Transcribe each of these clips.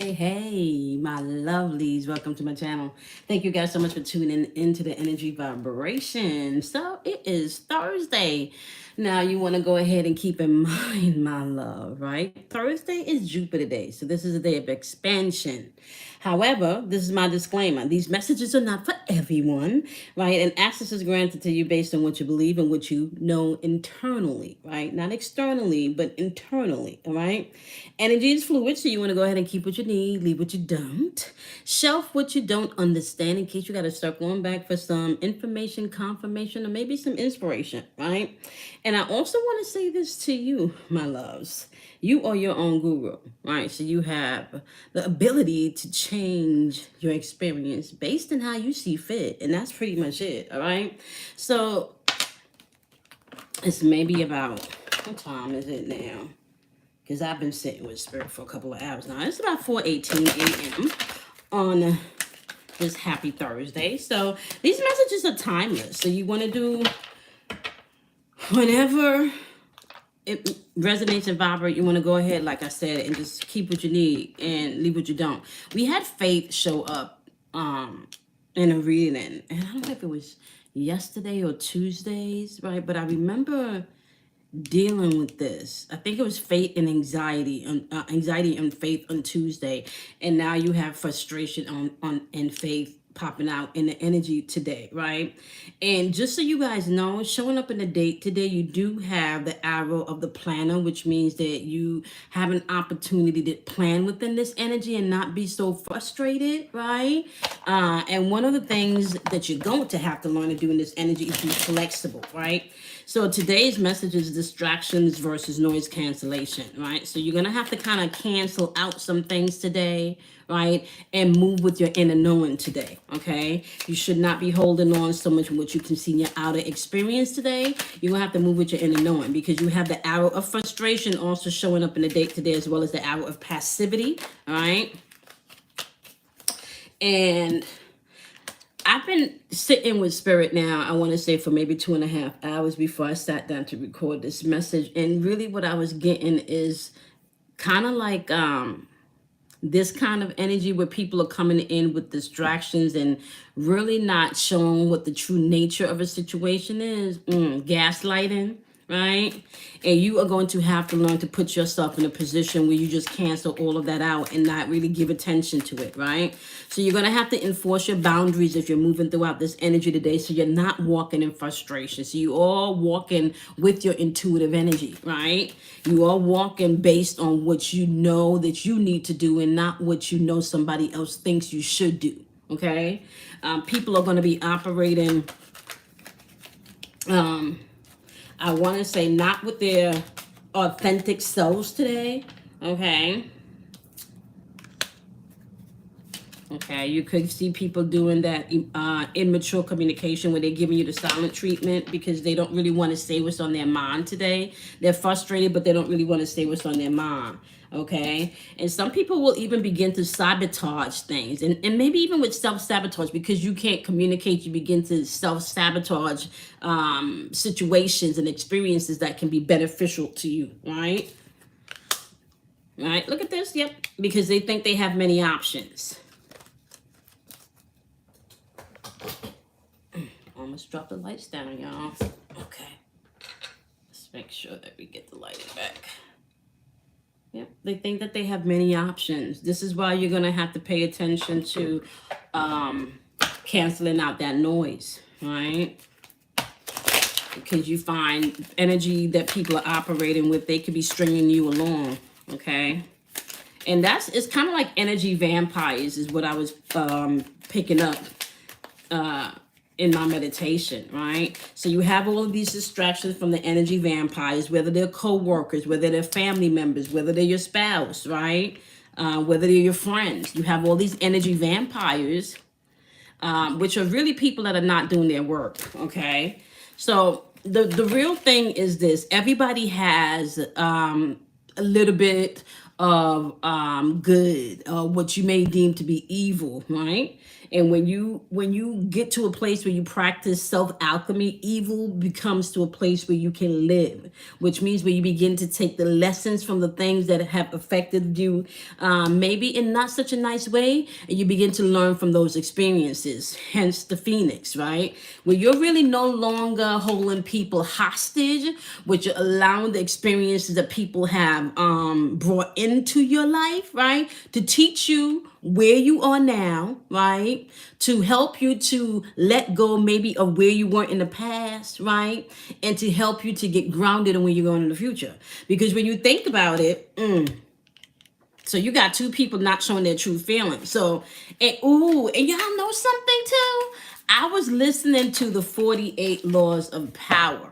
Hey, my lovelies, welcome to my channel. Thank you guys so much for tuning into the energy vibration. So it is Thursday. Now you want to go ahead and keep in mind, my love, right? Thursday is Jupiter Day, so this is a day of expansion. However, this is my disclaimer. These messages are not for everyone, right? And access is granted to you based on what you believe and what you know internally, right? Not externally, but internally, all right? Energy is fluid, so you want to go ahead and keep what you need, leave what you don't, shelf what you don't understand in case you got to start going back for some information, confirmation, or maybe some inspiration, right? And I also want to say this to you, my loves. You are your own guru, right? So you have the ability to change your experience based on how you see fit. And that's pretty much it, all right? So it's maybe about, what time is it now? Because I've been sitting with spirit for a couple of hours now. It's about 4:18 a.m. on this happy Thursday. So these messages are timeless. So you want to do whenever it resonates and vibrates, you want to go ahead, like I said, and just keep what you need and leave what you don't. We had Faith show up in a reading, and I don't know if it was yesterday or Tuesdays, right? But I remember dealing with this. I think it was faith and anxiety, anxiety and faith on Tuesday, and now you have frustration on and faith popping out in the energy today, right? And just so you guys know, showing up in the date today, you do have the arrow of the planner, which means that you have an opportunity to plan within this energy and not be so frustrated, right? And one of the things that you're going to have to learn to do in this energy is be flexible, right? So today's message is distractions versus noise cancellation, right? So you're going to have to kind of cancel out some things today, right? And move with your inner knowing today, okay? You should not be holding on so much what you can see in your outer experience today. You're going to have to move with your inner knowing because you have the arrow of frustration also showing up in the date today as well as the arrow of passivity, all right? And I've been sitting with spirit now, I want to say for maybe 2.5 hours before I sat down to record this message. And really what I was getting is kind of like this kind of energy where people are coming in with distractions and really not showing what the true nature of a situation is. Gaslighting, right? And you are going to have to learn to put yourself in a position where you just cancel all of that out and not really give attention to it, right? So you're going to have to enforce your boundaries if you're moving throughout this energy today, so you're not walking in frustration. So you are walking with your intuitive energy, right? You are walking based on what you know that you need to do and not what you know somebody else thinks you should do, okay? People are going to be operating I want to say not with their authentic selves today, okay? Okay, you could see people doing that immature communication where they're giving you the silent treatment because they don't really want to say what's on their mind today. They're frustrated, but they don't really want to say what's on their mind. Okay, and some people will even begin to sabotage things, and maybe even with self-sabotage, because you can't communicate, you begin to self-sabotage situations and experiences that can be beneficial to you, right? Right, look at this, yep, because they think they have many options. Almost dropped the lights down, y'all. Okay, let's make sure that we get the lighting back. Yep, they think that they have many options. This is why you're gonna have to pay attention to canceling out that noise, right? Because you find energy that people are operating with, they could be stringing you along, okay? And it's kind of like energy vampires is what I was picking up in my meditation, right? So you have all of these distractions from the energy vampires, whether they're co-workers, whether they're family members, whether they're your spouse, right? Whether they're your friends. You have all these energy vampires, which are really people that are not doing their work, okay? So the real thing is this. Everybody has a little bit of good, what you may deem to be evil, right? And when you get to a place where you practice self alchemy, evil becomes to a place where you can live, which means where you begin to take the lessons from the things that have affected you, maybe in not such a nice way, and you begin to learn from those experiences. Hence the phoenix, right? Where you're really no longer holding people hostage, which you're allowing the experiences that people have brought into your life, right, to teach you where you are now, right? To help you to let go maybe of where you weren't in the past, right? And to help you to get grounded in where you're going in the future. Because when you think about it, so you got two people not showing their true feelings. So, and y'all know something too? I was listening to the 48 Laws of Power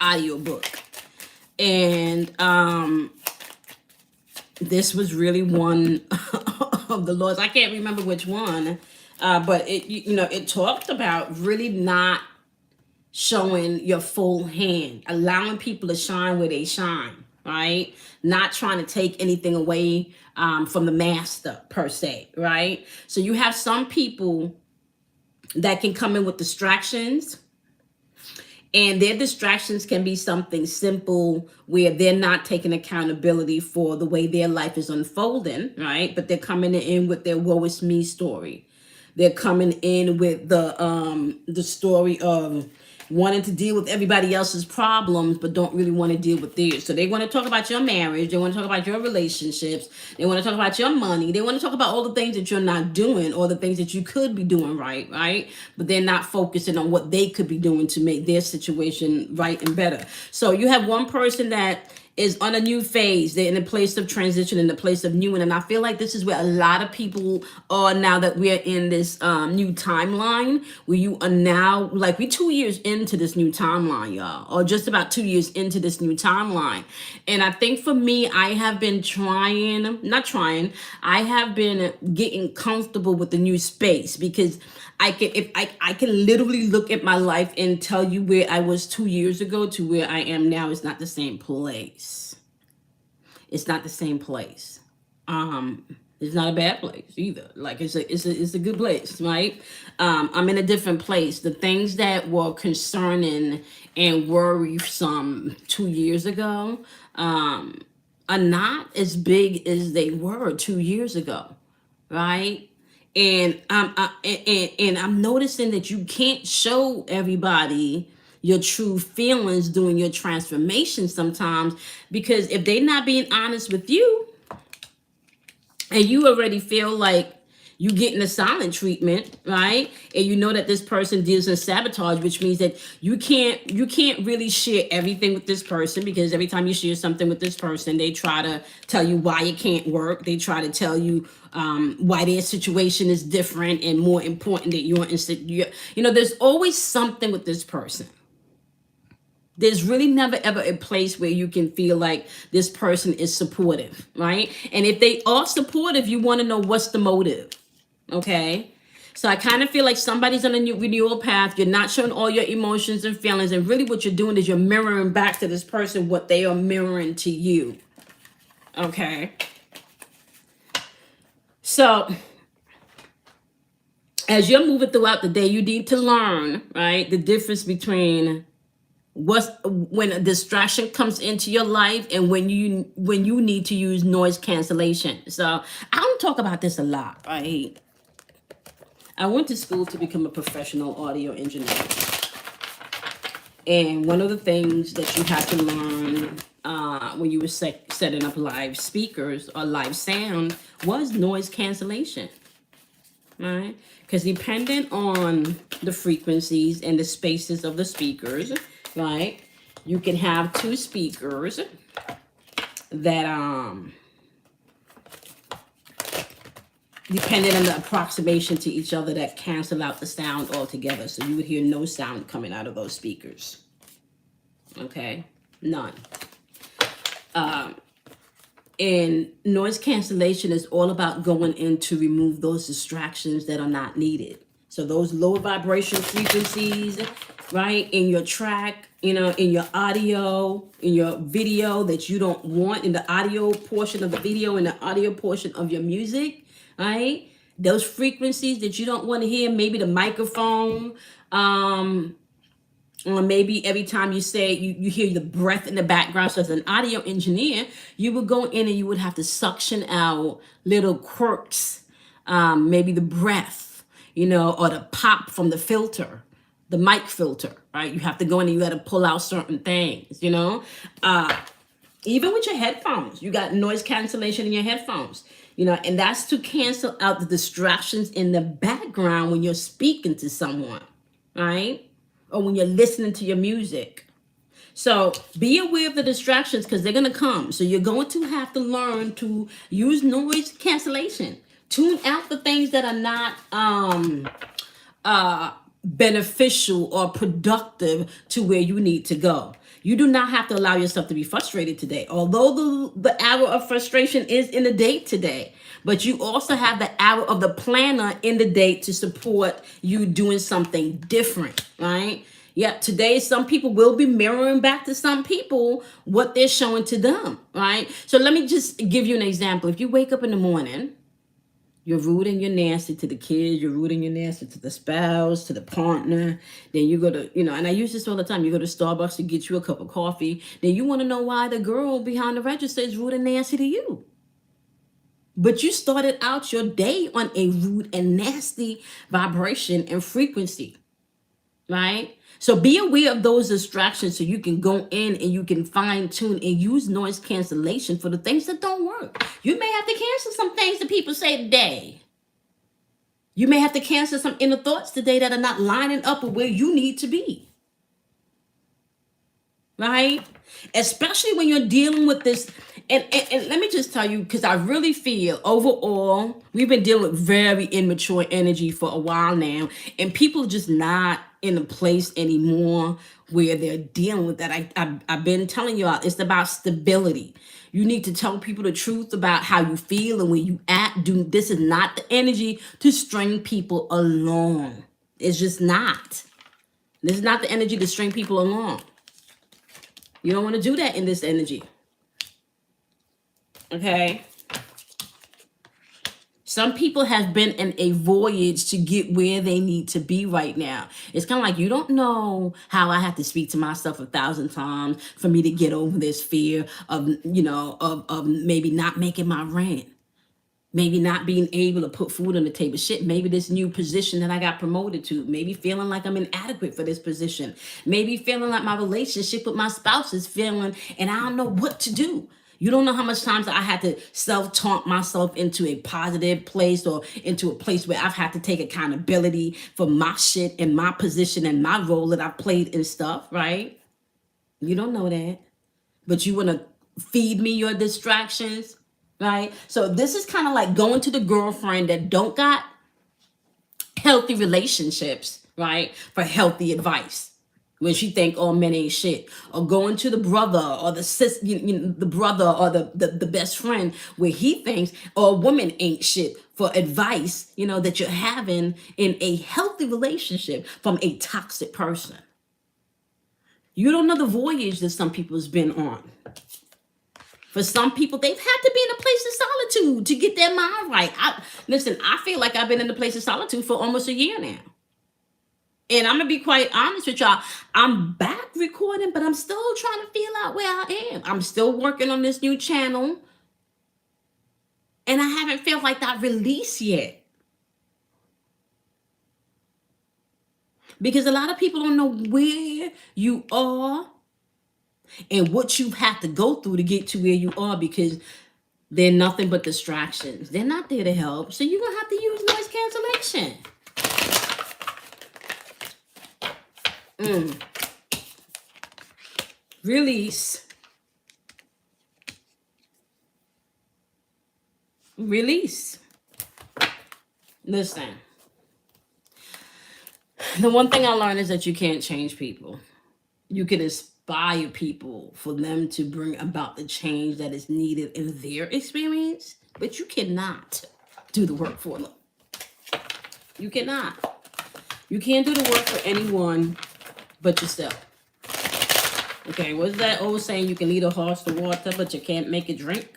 audiobook. And this was really one of the laws. I can't remember which one, but it talked about really not showing your full hand, allowing people to shine where they shine, right? Not trying to take anything away from the master per se, right? So you have some people that can come in with distractions, and their distractions can be something simple where they're not taking accountability for the way their life is unfolding, right? But they're coming in with their woe is me story. They're coming in with the story of wanting to deal with everybody else's problems, but don't really want to deal with theirs. So they want to talk about your marriage. They want to talk about your relationships. They want to talk about your money. They want to talk about all the things that you're not doing or the things that you could be doing right? But they're not focusing on what they could be doing to make their situation right and better. So you have one person that is on a new phase. They're in a place of transition, in a place of new. And I feel like this is where a lot of people are now that we're in this new timeline, where you are now, like, we're 2 years into this new timeline, y'all, or just about 2 years into this new timeline. And I think for me, I have been I have been getting comfortable with the new space, because I can literally look at my life and tell you where I was 2 years ago to where I am now. It's not the same place. It's not the same place. It's not a bad place either. Like, it's a good place, right? I'm in a different place. The things that were concerning and worrisome 2 years ago are not as big as they were 2 years ago, right? And I'm noticing that you can't show everybody your true feelings during your transformation sometimes, because if they're not being honest with you, and you already feel like you getting a silent treatment, right? And you know that this person deals in sabotage, which means that you can't really share everything with this person, because every time you share something with this person, they try to tell you why it can't work. They try to tell you why their situation is different and more important that there's always something with this person. There's really never ever a place where you can feel like this person is supportive, right? And if they are supportive, you want to know what's the motive, okay? So I kind of feel like somebody's on a new renewal path. You're not showing all your emotions and feelings, and really what you're doing is you're mirroring back to this person what they are mirroring to you, okay? So as you're moving throughout the day, you need to learn, right, the difference between when a distraction comes into your life and when you need to use noise cancellation. So I don't talk about this a lot, right? I went to school to become a professional audio engineer, and one of the things that you have to learn when you were setting up live speakers or live sound was noise cancellation, right? Because depending on the frequencies and the spaces of the speakers, right, you can have two speakers that depending on the approximation to each other, that cancel out the sound altogether. So you would hear no sound coming out of those speakers. Okay, none. And noise cancellation is all about going in to remove those distractions that are not needed. So those low vibration frequencies, right, in your track, in your audio, in your video that you don't want, in the audio portion of the video, in the audio portion of your music, right? Those frequencies that you don't want to hear, maybe the microphone, or maybe every time you say you hear the breath in the background. So as an audio engineer, you would go in and you would have to suction out little quirks, maybe the breath, or the pop from the filter, the mic filter, right? You have to go in and you got to pull out certain things, even with your headphones, you got noise cancellation in your headphones, and that's to cancel out the distractions in the background when you're speaking to someone, right? Or when you're listening to your music. So be aware of the distractions because they're going to come. So you're going to have to learn to use noise cancellation. Tune out the things that are not beneficial or productive to where you need to go. You do not have to allow yourself to be frustrated today. Although the hour of frustration is in the day today, but you also have the hour of the planner in the day to support you doing something different, right? Yeah, today some people will be mirroring back to some people what they're showing to them, right? So let me just give you an example. If you wake up in the morning, you're rude and you're nasty to the kids, you're rude and you're nasty to the spouse, to the partner. Then you go to, and I use this all the time. You go to Starbucks to get you a cup of coffee. Then you want to know why the girl behind the register is rude and nasty to you. But you started out your day on a rude and nasty vibration and frequency, right? So be aware of those distractions so you can go in and you can fine tune and use noise cancellation for the things that don't work. You may have to cancel some things that people say today. You may have to cancel some inner thoughts today that are not lining up with where you need to be. Right? Especially when you're dealing with this. And let me just tell you, because I really feel overall, we've been dealing with very immature energy for a while now. And people are just not in a place anymore where they're dealing with that. I've been telling you all, it's about stability. You need to tell people the truth about how you feel and where you act. This is not the energy to string people along. It's just not. This is not the energy to string people along. You don't want to do that in this energy. Okay? Some people have been in a voyage to get where they need to be right now. It's kind of like, you don't know how I have to speak to myself 1,000 times for me to get over this fear of, of maybe not making my rent. Maybe not being able to put food on the table. Shit, maybe this new position that I got promoted to. Maybe feeling like I'm inadequate for this position. Maybe feeling like my relationship with my spouse is failing and I don't know what to do. You don't know how much times I had to self-talk myself into a positive place or into a place where I've had to take accountability for my shit and my position and my role that I've played and stuff, right? You don't know that. But you want to feed me your distractions, right? So this is kind of like going to the girlfriend that don't got healthy relationships, right? For healthy advice. When she think all men ain't shit, or going to the brother or the sis, the brother or the best friend where he thinks a woman ain't shit for advice, that you're having in a healthy relationship from a toxic person. You don't know the voyage that some people's been on. For some people, they've had to be in a place of solitude to get their mind right. I feel like I've been in a place of solitude for almost a year now. And I'm going to be quite honest with y'all. I'm back recording, but I'm still trying to feel out where I am. I'm still working on this new channel. And I haven't felt like that release yet. Because a lot of people don't know where you are and what you've had to go through to get to where you are, because they're nothing but distractions. They're not there to help. So you're going to have to use noise cancellation. Release. Release. Listen. The one thing I learned is that you can't change people. You can inspire people for them to bring about the change that is needed in their experience, but you cannot do the work for them. You cannot. You can't do the work for anyone but yourself. Okay, what's that old saying? You can lead a horse to water, but you can't make it drink.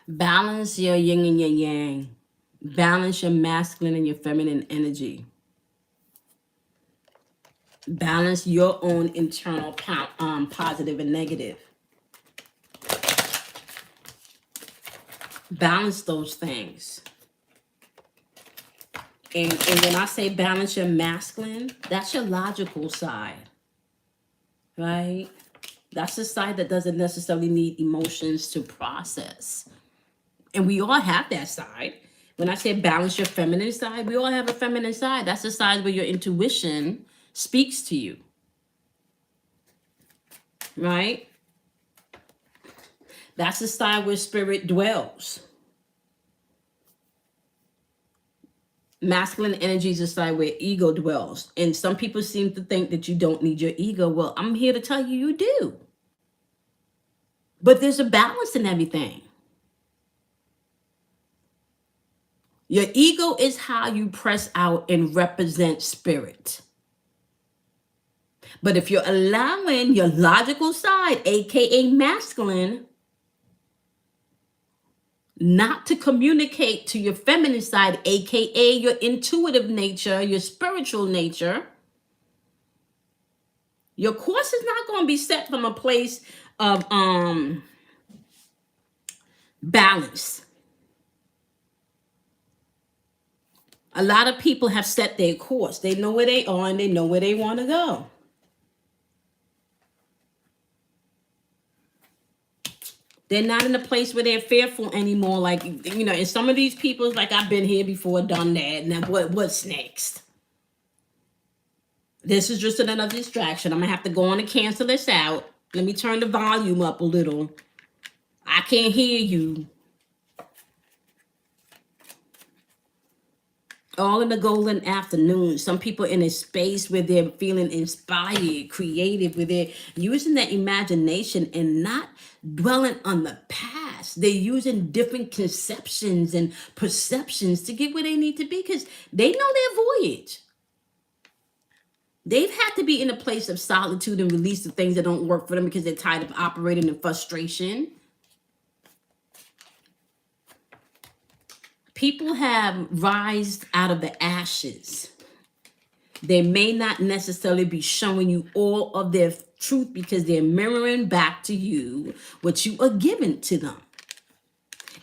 Balance your yin and your yang. Balance your masculine and your feminine energy. Balance your own internal positive and negative. Balance those things. And when I say balance your masculine, that's your logical side, right? That's the side that doesn't necessarily need emotions to process. And we all have that side. When I say balance your feminine side, we all have a feminine side. That's the side where your intuition speaks to you, right? That's the side where spirit dwells. Masculine energy is the side where ego dwells. And some people seem to think that you don't need your ego. Well, I'm here to tell you, you do. But there's a balance in everything. Your ego is how you press out and represent spirit. But if you're allowing your logical side, aka masculine, not to communicate to your feminine side, aka your intuitive nature, your spiritual nature, your course is not going to be set from a place of balance. A lot of people have set their course. They know where they are and they know where they want to go. They're not in a place where they're fearful anymore. Like, you know, and some of these people, like, I've been here before, done that. Now, what's next? This is just another distraction. I'm going to have to go on and cancel this out. Let me turn the volume up a little. I can't hear you. All in the golden afternoon. Some people in a space where they're feeling inspired, creative, where they're using their imagination and not dwelling on the past. They're using different conceptions and perceptions to get where they need to be because they know their voyage. They've had to be in a place of solitude and release the things that don't work for them because they're tired of operating in frustration. People have rised out of the ashes. They may not necessarily be showing you all of their truth because they're mirroring back to you what you are giving to them.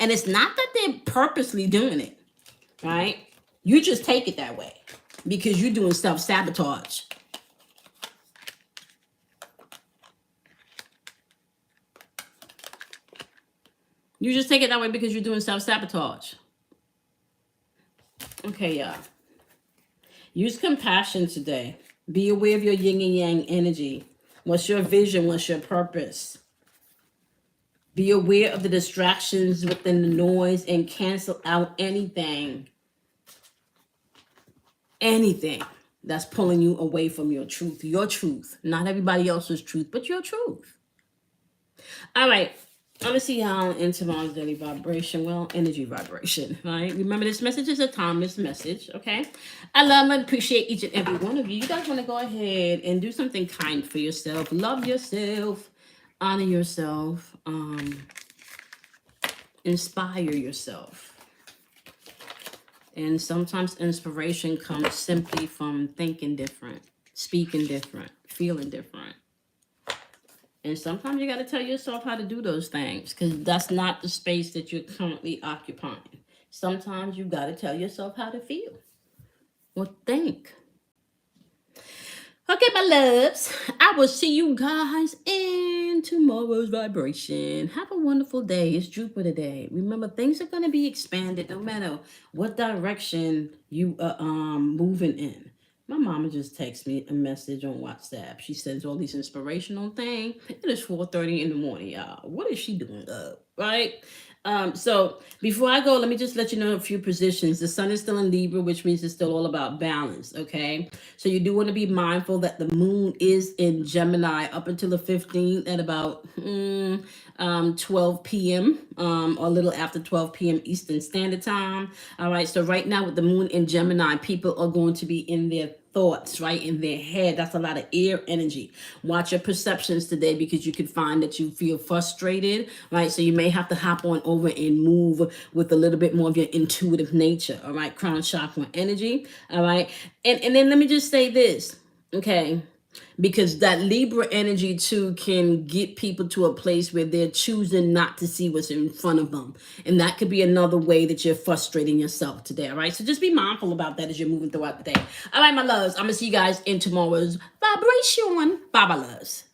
And it's not that they're purposely doing it, right? You just take it that way because you're doing self-sabotage. You just take it that way because you're doing self-sabotage. Okay, y'all. Use compassion today. Be aware of your yin and yang energy. What's your vision? What's your purpose? Be aware of the distractions within the noise and cancel out anything that's pulling you away from your truth. Your truth. Not everybody else's truth, but your truth. All right. I'm going to see how in tomorrow's daily vibration. Well, energy vibration, right? Remember, this message is a timeless message, okay? I love and appreciate each and every one of you. You guys want to go ahead and do something kind for yourself. Love yourself. Honor yourself. Inspire yourself. And sometimes inspiration comes simply from thinking different, speaking different, feeling different. And sometimes you got to tell yourself how to do those things because that's not the space that you're currently occupying. Sometimes you got to tell yourself how to feel or think. Okay, my loves, I will see you guys in tomorrow's vibration. Have a wonderful day. It's Jupiter Day. Remember, things are going to be expanded no matter what direction you are moving in. My mama just texted me a message on WhatsApp. She sends all these inspirational things. It is 4:30 in the morning, y'all. What is she doing up, right? So before I go, let me just let you know a few positions. The sun is still in Libra, which means it's still all about balance. Okay. So you do want to be mindful that the moon is in Gemini up until the 15th at about 12 p.m. Or a little after 12 p.m. Eastern Standard Time. All right. So right now with the moon in Gemini, people are going to be in their thoughts, right, in their head. That's a lot of air energy. Watch your perceptions today because you could find that you feel frustrated, right? So you may have to hop on over and move with a little bit more of your intuitive nature, all right? Crown chakra energy, all right? And then let me just say this, okay? Because that Libra energy too can get people to a place where they're choosing not to see what's in front of them. And that could be another way that you're frustrating yourself today. All right. So just be mindful about that as you're moving throughout the day. All right, my loves. I'm going to see you guys in tomorrow's vibration. Bye, my loves.